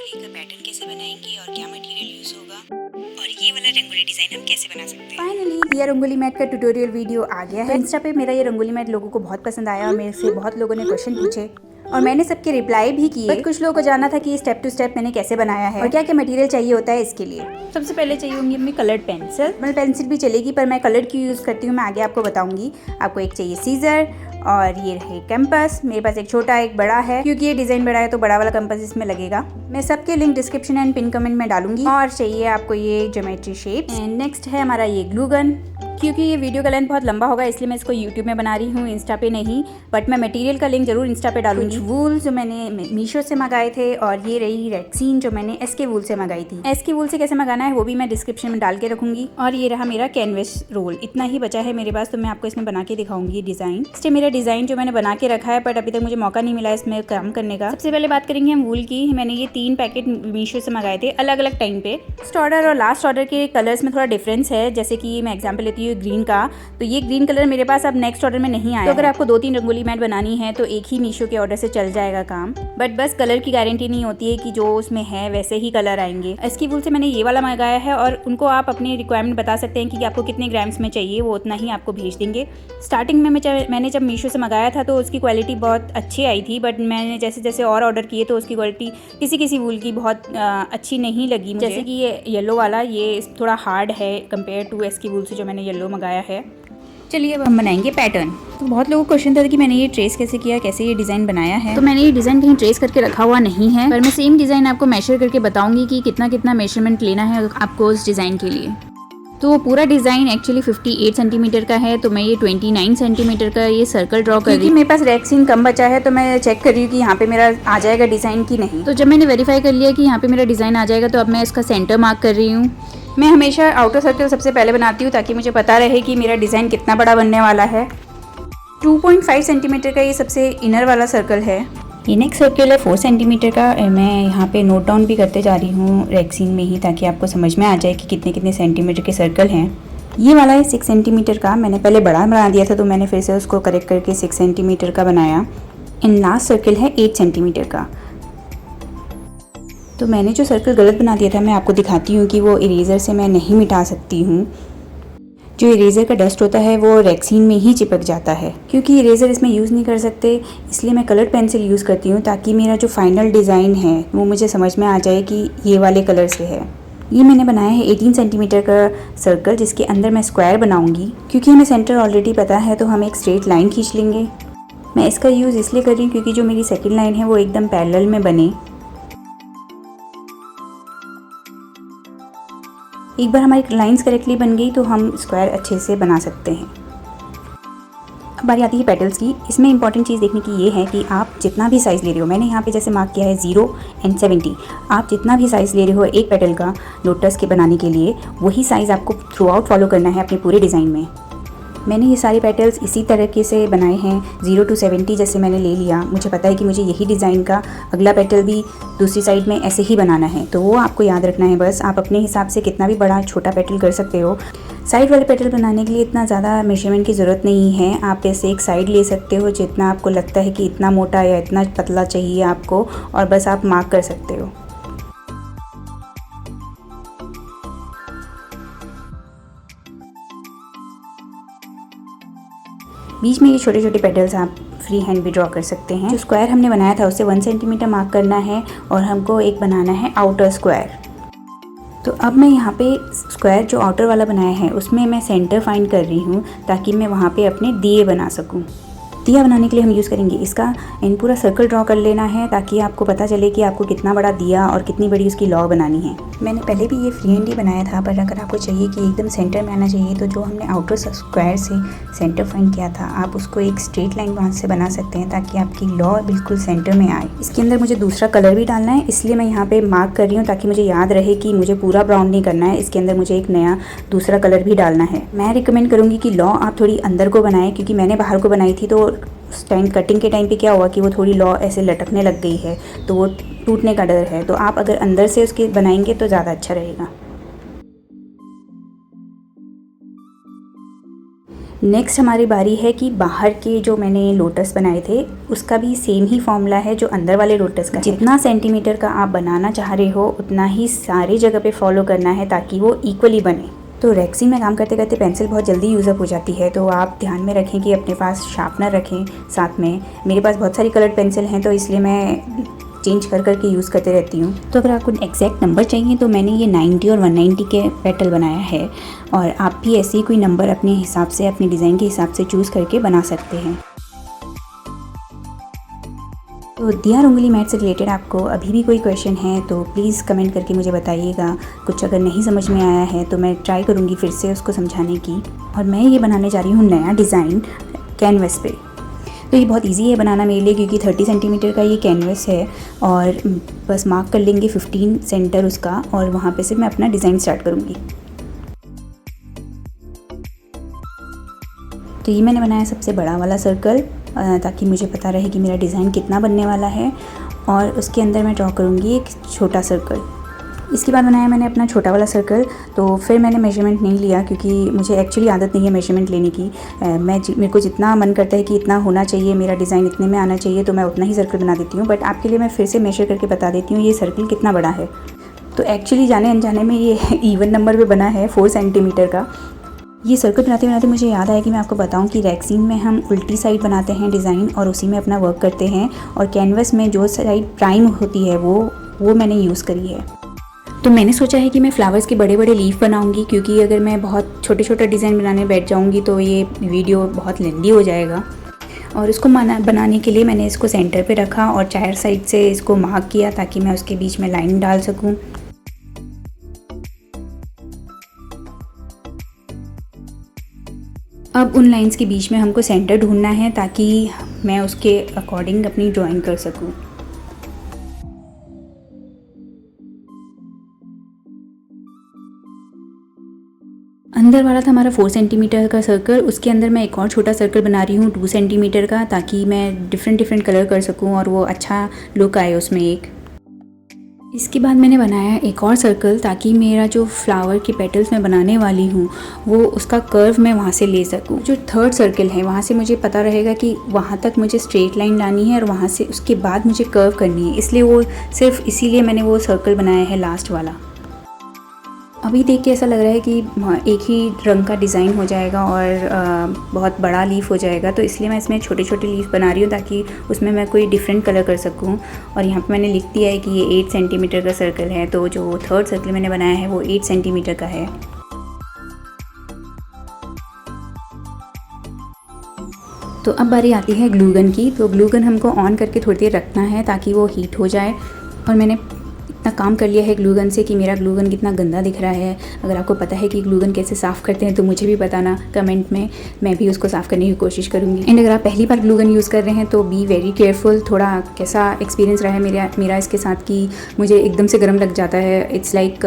रंगोली का पैटर्न कैसे बनाएंगे और क्या मटेरियल यूज होगा और ये वाला रंगोली डिजाइन हम कैसे बना सकते हैं। फाइनली दिया रंगोली मैट का ट्यूटोरियल वीडियो आ गया है। इंस्टा पे मेरा ये रंगोली मैट लोगों को बहुत पसंद आया और मेरे से बहुत लोगों ने क्वेश्चन पूछे और मैंने सबके रिप्लाई भी किए। बट कुछ लोगों को जानना था कि स्टेप टू स्टेप मैंने कैसे बनाया है और क्या क्या मटेरियल चाहिए होता है इसके लिए। सबसे पहले चाहिए होंगी हमें कलर्ड पेंसिल। मतलब पेंसिल भी चलेगी पर मैं कलर्ड क्यों यूज़ करती हूँ मैं आगे आपको बताऊंगी। आपको एक चाहिए सीजर और ये रहे कैंपस। मेरे पास एक छोटा एक बड़ा है क्योंकि ये डिज़ाइन बड़ा है तो बड़ा वाला कैंपस इसमें लगेगा। मैं सबके link description and pin comment में डालूंगी। और चाहिए आपको ये ज्योमेट्री शेप। एंड नेक्स्ट है हमारा ये ग्लू गन। क्योंकि ये वीडियो का लेंथ बहुत लंबा होगा इसलिए मैं इसको यूट्यूब में बना रही हूँ, इंस्टा पे नहीं। बट मैं मटेरियल का लिंक जरूर इंस्टा पे डालूंगी। वूल जो मैंने मीशो से मंगाए थे और ये रही रेक्सीन जो मैंने एसके वूल से मंगाई थी। एसके वूल से कैसे मंगाना है वो भी मैं डिस्क्रिप्शन में डाल के रखूंगी। और ये रहा मेरा कैनवस रोल। इतना ही बचा है मेरे पास तो मैं आपको इसमें बना के दिखाऊंगी डिज़ाइन। इससे मेरा डिज़ाइन जो मैंने बना के रखा है बट अभी तक मुझे मौका नहीं मिला इसमें काम करने का। सबसे पहले बात करेंगे हम वूल की। मैंने ये 3 पैकेट मीशो से मंगाए थे अलग अलग टाइम पे। फर्स्ट ऑर्डर और लास्ट ऑर्डर के कलर्स में थोड़ा डिफरेंस है। जैसे कि मैं एग्जाम्पल लेती हूँ ग्रीन का, तो ये ग्रीन कलर मेरे पास अब नेक्स्ट ऑर्डर में नहीं आया। तो अगर आपको 2-3 रंगोली मैट बनानी है तो एक ही मीशो के ऑर्डर से चल जाएगा काम। बट बस कलर की गारंटी नहीं होती है कि जो उसमें है वैसे ही कलर आएंगे। इसकी वूल से मैंने ये वाला मंगाया है और उनको आप अपनी रिक्वायरमेंट बता सकते हैं कि आपको कितने ग्राम्स में चाहिए, वो उतना ही आपको भेज देंगे। स्टार्टिंग में मैंने जब मीशो से मंगाया था तो उसकी क्वालिटी बहुत अच्छी आई थी। बट मैंने जैसे जैसे और ऑर्डर किए तो उसकी क्वालिटी किसी किसी वूल की बहुत अच्छी नहीं लगी मुझे। जैसे कि ये येलो वाला ये थोड़ा हार्ड है कंपेयर टू इसकी वूल से जो मैंने येलो मंगाया है। चलिए अब हम बनाएंगे पैटर्न। तो बहुत लोगों को क्वेश्चन था कि मैंने ये ट्रेस कैसे किया, कैसे ये डिज़ाइन बनाया है। तो मैंने ये डिज़ाइन कहीं ट्रेस करके रखा हुआ नहीं है, पर मैं सेम डिज़ाइन आपको मेजर करके बताऊंगी कि कितना कितना मेजरमेंट लेना है आपको उस डिज़ाइन के लिए। तो पूरा डिज़ाइन एक्चुअली 58 सेंटीमीटर का है, तो मैं ये 29 सेंटीमीटर का ये सर्कल ड्रॉ कर रही हूँ। मेरे पास रेक्सीन कम बचा है तो मैं चेक कर रही हूँ कि यहाँ पे मेरा आ जाएगा डिज़ाइन की नहीं। तो जब मैंने वेरीफाई कर लिया कि यहाँ पे मेरा डिज़ाइन आ जाएगा तो अब मैं इसका सेंटर मार्क कर रही हूँ। मैं हमेशा आउटर सर्कल सबसे पहले बनाती हूँ ताकि मुझे पता रहे कि मेरा डिज़ाइन कितना बड़ा बनने वाला है। 2.5 सेंटीमीटर का ये सबसे इनर वाला सर्कल है। ये नेक्स्ट सर्कल है 4 सेंटीमीटर का। मैं यहाँ पे नोट डाउन भी करते जा रही हूँ रेक्सीन में ही ताकि आपको समझ में आ जाए कि कितने कितने सेंटीमीटर के सर्कल हैं। ये वाला है 6 सेंटीमीटर का। मैंने पहले बड़ा बना दिया था तो मैंने फिर से उसको करेक्ट करके 6 सेंटीमीटर का बनाया। एंड लास्ट सर्कल है 8 सेंटीमीटर का। तो मैंने जो सर्कल गलत बना दिया था मैं आपको दिखाती हूँ कि वो इरेज़र से मैं नहीं मिटा सकती हूँ। जो इरेज़र का डस्ट होता है वो रेक्सीन में ही चिपक जाता है। क्योंकि इरेज़र इसमें यूज़ नहीं कर सकते इसलिए मैं कलर पेंसिल यूज़ करती हूँ ताकि मेरा जो फाइनल डिज़ाइन है वो मुझे समझ में आ जाए कि ये वाले कलर से है। ये मैंने बनाया है 18 सेंटीमीटर का सर्कल जिसके अंदर मैं स्क्वायर बनाऊंगी। क्योंकि हमें सेंटर ऑलरेडी पता है तो हम एक स्ट्रेट लाइन खींच लेंगे। मैं इसका यूज़ इसलिए कर रही हूँ क्योंकि जो मेरी सेकेंड लाइन है वो एकदम पैरेलल में बने। एक बार हमारी लाइंस करेक्टली बन गई तो हम स्क्वायर अच्छे से बना सकते हैं। अब बारी आती है पेटल्स की। इसमें इंपॉर्टेंट चीज़ देखने की ये है कि आप जितना भी साइज़ ले रहे हो, मैंने यहाँ पे जैसे मार्क किया है 0 एंड 70, आप जितना भी साइज़ ले रहे हो एक पेटल का लोटस के बनाने के लिए वही साइज़ आपको थ्रू आउट फॉलो करना है अपने पूरे डिज़ाइन में। मैंने ये सारे पेटल्स इसी तरीके से बनाए हैं 0 to 70 जैसे मैंने ले लिया। मुझे पता है कि मुझे यही डिज़ाइन का अगला पेटल भी दूसरी साइड में ऐसे ही बनाना है तो वो आपको याद रखना है। बस आप अपने हिसाब से कितना भी बड़ा छोटा पेटल कर सकते हो। साइड वाले पेटल बनाने के लिए इतना ज़्यादा मेजरमेंट की ज़रूरत नहीं है। आप ऐसे एक साइड ले सकते हो जितना आपको लगता है कि इतना मोटा या इतना पतला चाहिए आपको और बस आप मार्क कर सकते हो। बीच में ये छोटे छोटे पेटल्स आप फ्री हैंड भी ड्रॉ कर सकते हैं। जो स्क्वायर हमने बनाया था उससे 1 सेंटीमीटर मार्क करना है और हमको एक बनाना है आउटर स्क्वायर। तो अब मैं यहाँ पे स्क्वायर जो आउटर वाला बनाया है उसमें मैं सेंटर फाइंड कर रही हूँ ताकि मैं वहाँ पे अपने दिए बना सकूँ। दिया बनाने के लिए हम यूज़ करेंगे इसका एंड पूरा सर्कल ड्रॉ कर लेना है ताकि आपको पता चले कि आपको कितना बड़ा दिया और कितनी बड़ी उसकी लौ बनानी है। मैंने पहले भी ये फ्री हैंड ही बनाया था पर अगर आपको चाहिए कि एकदम सेंटर में आना चाहिए तो जो हमने आउटर स्क्वायर से सेंटर फाइंड किया था आप उसको एक स्ट्रेट लाइन वहाँ से बना सकते हैं ताकि आपकी लौ बिल्कुल सेंटर में आए। इसके अंदर मुझे दूसरा कलर भी डालना है इसलिए मैं यहाँ पे मार्क कर रही हूँ ताकि मुझे याद रहे कि मुझे पूरा ब्राउन नहीं करना है। इसके अंदर मुझे एक नया दूसरा कलर भी डालना है। मैं रिकमेंड करूँगी कि लौ आप थोड़ी अंदर को बनाएं क्योंकि मैंने बाहर को बनाई थी तो उस टाइम कटिंग के टाइम पे क्या हुआ कि वो थोड़ी लौ ऐसे लटकने लग गई है तो वो टूटने का डर है। तो आप अगर अंदर से उसके बनाएंगे तो ज़्यादा अच्छा रहेगा। नेक्स्ट हमारी बारी है कि बाहर के जो मैंने लोटस बनाए थे उसका भी सेम ही फॉर्मूला है जो अंदर वाले लोटस का। जितना सेंटीमीटर का आप बनाना चाह रहे हो उतना ही सारी जगह पे फॉलो करना है ताकि वो इक्वली बने। तो रेक्सिन में काम करते करते पेंसिल बहुत जल्दी यूज़अप हो जाती है, तो आप ध्यान में रखें कि अपने पास शार्पनर रखें साथ में। मेरे पास बहुत सारी कलर्ड पेंसिल हैं तो इसलिए मैं चेंज कर करके यूज़ करते रहती हूँ। तो अगर आपको एग्जैक्ट नंबर चाहिए तो मैंने ये 90 और 190 के पेटल बनाया है, और आप भी ऐसे ही कोई नंबर अपने हिसाब से, अपने डिज़ाइन के हिसाब से चूज़ करके बना सकते हैं। तो दिया रंगोली मैट से रिलेटेड आपको अभी भी कोई क्वेश्चन है तो प्लीज़ कमेंट करके मुझे बताइएगा। कुछ अगर नहीं समझ में आया है तो मैं ट्राई करूँगी फिर से उसको समझाने की। और मैं ये बनाने जा रही हूँ नया डिज़ाइन कैनवस पे। तो ये बहुत इजी है बनाना मेरे लिए क्योंकि 30 सेंटीमीटर का ये कैनवस है, और बस मार्क कर लेंगे 15 सेंटर उसका, और वहाँ पे से मैं अपना डिज़ाइन स्टार्ट करूँगी। तो ये मैंने बनाया सबसे बड़ा वाला सर्कल ताकि मुझे पता रहे कि मेरा डिज़ाइन कितना बनने वाला है, और उसके अंदर मैं ड्रॉ करूँगी एक छोटा सर्कल। इसके बाद बनाया मैंने अपना छोटा वाला सर्कल। तो फिर मैंने मेजरमेंट नहीं लिया क्योंकि मुझे एक्चुअली आदत नहीं है मेजरमेंट लेने की। मेरे को जितना मन करता है कि इतना होना चाहिए, मेरा डिज़ाइन इतने में आना चाहिए, तो मैं उतना ही सर्कल बना देती हूँ। बट आपके लिए मैं फिर से मेजर करके बता देती हूँ ये सर्कल कितना बड़ा है। तो एक्चुअली जाने अनजाने में ये इवन नंबर पे बना है 4 सेंटीमीटर का। ये सर्कल बनाते बनाते मुझे याद आया कि मैं आपको बताऊं कि रेक्सिन में हम उल्टी साइड बनाते हैं डिज़ाइन और उसी में अपना वर्क करते हैं, और कैनवस में जो साइड प्राइम होती है वो मैंने यूज़ करी है। तो मैंने सोचा है कि मैं फ्लावर्स के बड़े बड़े लीफ बनाऊंगी, क्योंकि अगर मैं बहुत छोटे छोटे डिज़ाइन बनाने बैठ जाऊंगी तो ये वीडियो बहुत लेंदी हो जाएगा। और इसको बनाने के लिए मैंने इसको सेंटर पे रखा और 4 साइड से इसको मार्क किया ताकि मैं उसके बीच में लाइन डाल सकूं। अब उन लाइंस के बीच में हमको सेंटर ढूंढना है ताकि मैं उसके अकॉर्डिंग अपनी ड्राइंग कर सकूं। अंदर वाला था हमारा 4 सेंटीमीटर का सर्कल, उसके अंदर मैं एक और छोटा सर्कल बना रही हूँ 2 सेंटीमीटर का, ताकि मैं डिफरेंट कलर कर सकूँ और वो अच्छा लुक आए उसमें एक। इसके बाद मैंने बनाया एक और सर्कल ताकि मेरा जो फ्लावर के पेटल्स मैं बनाने वाली हूँ वो उसका कर्व मैं वहाँ से ले सकूँ। जो 3rd सर्कल है वहाँ से मुझे पता रहेगा कि वहाँ तक मुझे स्ट्रेट लाइन लानी है और वहाँ से उसके बाद मुझे कर्व करनी है, इसलिए वो सिर्फ इसीलिए मैंने वो सर्कल बनाया है लास्ट वाला। अभी देख के ऐसा लग रहा है कि एक ही रंग का डिज़ाइन हो जाएगा और बहुत बड़ा लीफ हो जाएगा, तो इसलिए मैं इसमें छोटे छोटे लीफ बना रही हूँ ताकि उसमें मैं कोई डिफरेंट कलर कर सकूँ। और यहाँ पे मैंने लिख दिया है कि ये 8 सेंटीमीटर का सर्कल है, तो जो 3rd सर्कल मैंने बनाया है वो 8 सेंटीमीटर का है। तो अब बारी आती है ग्लू गन की। तो ग्लू गन हमको ऑन करके थोड़ी देर रखना है ताकि वो हीट हो जाए। और मैंने इतना काम कर लिया है ग्लू गन से कि मेरा ग्लू गन कितना गंदा दिख रहा है। अगर आपको पता है कि ग्लू गन कैसे साफ़ करते हैं तो मुझे भी बताना कमेंट में, मैं भी उसको साफ़ करने की कोशिश करूँगी। एंड अगर आप पहली बार ग्लू गन यूज़ कर रहे हैं तो बी वेरी केयरफुल। थोड़ा कैसा एक्सपीरियंस रहा है मेरा इसके साथ कि मुझे एकदम से गर्म लग जाता है। इट्स लाइक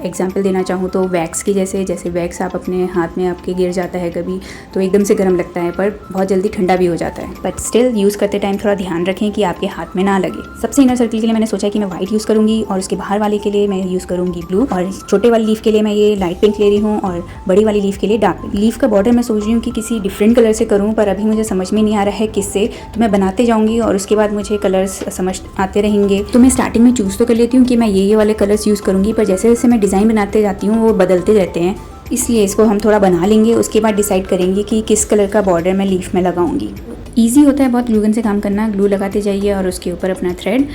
एग्जाम्पल देना चाहूँ तो वैक्स की जैसे वैक्स आप अपने हाथ में आपके गिर जाता है कभी तो एकदम से गर्म लगता है, पर बहुत जल्दी ठंडा भी हो जाता है। बट स्टिल यूज़ करते टाइम थोड़ा ध्यान रखें कि आपके हाथ में ना लगे। सबसे इनर सर्कल के लिए मैंने सोचा कि मैं वाइट यूज़ करूँगी और उसके बाहर वाले के लिए मैं यूज़ करूँगी ब्लू, और छोटे वाली लीफ के लिए मैं ये लाइट पिंक ले रही हूँ और बड़ी वाली लीफ के लिए डार्क पिंक। लीफ का बॉर्डर मैं सोच रही हूँ कि किसी डिफरेंट कलर से करूँ, पर अभी मुझे समझ में नहीं आ रहा है किससे, तो मैं बनाते जाऊँगी और उसके बाद मुझे कलर्स समझ आते रहेंगे। तो मैं स्टार्टिंग में चूज़ तो कर लेती हूँ कि मैं ये वाले कलर्स यूज़ करूँगी, पर जैसे जैसे मैं डिज़ाइन बनाते जाती हूँ वो बदलते रहते हैं, इसलिए इसको हम थोड़ा बना लेंगे। उसके बाद डिसाइड करेंगे कि किस कलर का बॉर्डर मैं लीफ में लगाऊंगी। ईजी होता है बहुत ग्लू गन से काम करना। ग्लू लगाते जाइए और उसके ऊपर अपना थ्रेड।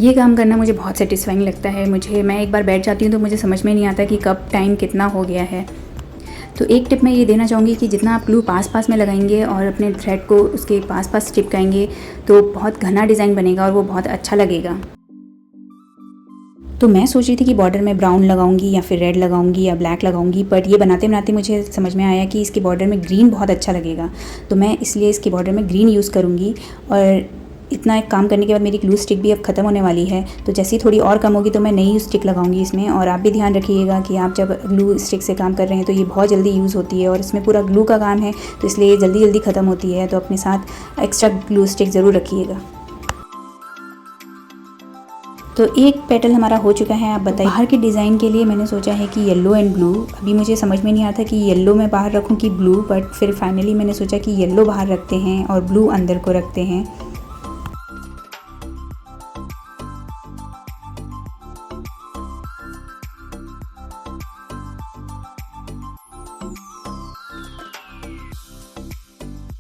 ये काम करना मुझे बहुत सेटिस्फाइंग लगता है। मैं एक बार बैठ जाती हूँ तो मुझे समझ में नहीं आता कि कब टाइम कितना हो गया है। तो एक टिप मैं ये देना चाहूँगी कि जितना आप ग्लू पास में लगाएंगे और अपने थ्रेड को उसके पास चिपकाएंगे तो बहुत घना डिज़ाइन बनेगा और वो बहुत अच्छा लगेगा। तो मैं सोच रही थी कि बॉर्डर में ब्राउन लगाऊंगी या फिर रेड लगाऊंगी या ब्लैक लगाऊंगी, बट ये बनाते बनाते मुझे समझ में आया कि इसके बॉर्डर में ग्रीन बहुत अच्छा लगेगा, तो मैं इसलिए इसके बॉर्डर में ग्रीन यूज़ करूँगी। और इतना एक काम करने के बाद मेरी ग्लू स्टिक भी अब ख़त्म होने वाली है, तो जैसे ही थोड़ी और कम होगी तो मैं नई स्टिक लगाऊंगी इसमें। और आप भी ध्यान रखिएगा कि आप जब ग्लू स्टिक से काम कर रहे हैं तो ये बहुत जल्दी यूज़ होती है और इसमें पूरा ग्लू का काम है, तो इसलिए ये जल्दी ख़त्म होती है, तो अपने साथ एक्स्ट्रा ग्लू स्टिक ज़रूर रखिएगा। तो एक पेटल हमारा हो चुका है। आप बताइए, बाहर के डिज़ाइन के लिए मैंने सोचा है कि येलो एंड ब्लू। अभी मुझे समझ में नहीं आता कि येलो मैं बाहर रखूं कि ब्लू, बट फिर फाइनली मैंने सोचा कि येलो बाहर रखते हैं और ब्लू अंदर को रखते हैं।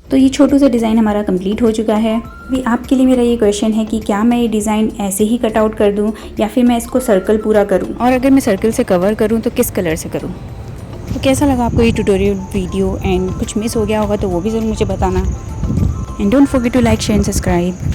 तो ये छोटू सा डिज़ाइन हमारा कंप्लीट हो चुका है। अभी आपके लिए मेरा ये क्वेश्चन है कि क्या मैं ये डिज़ाइन ऐसे ही कट आउट कर दूं या फिर मैं इसको सर्कल पूरा करूं, और अगर मैं सर्कल से कवर करूं तो किस कलर से करूं। तो कैसा लगा आपको ये ट्यूटोरियल वीडियो, एंड कुछ मिस हो गया होगा तो वो भी ज़रूर मुझे बताना। And don't forget to like, share and subscribe.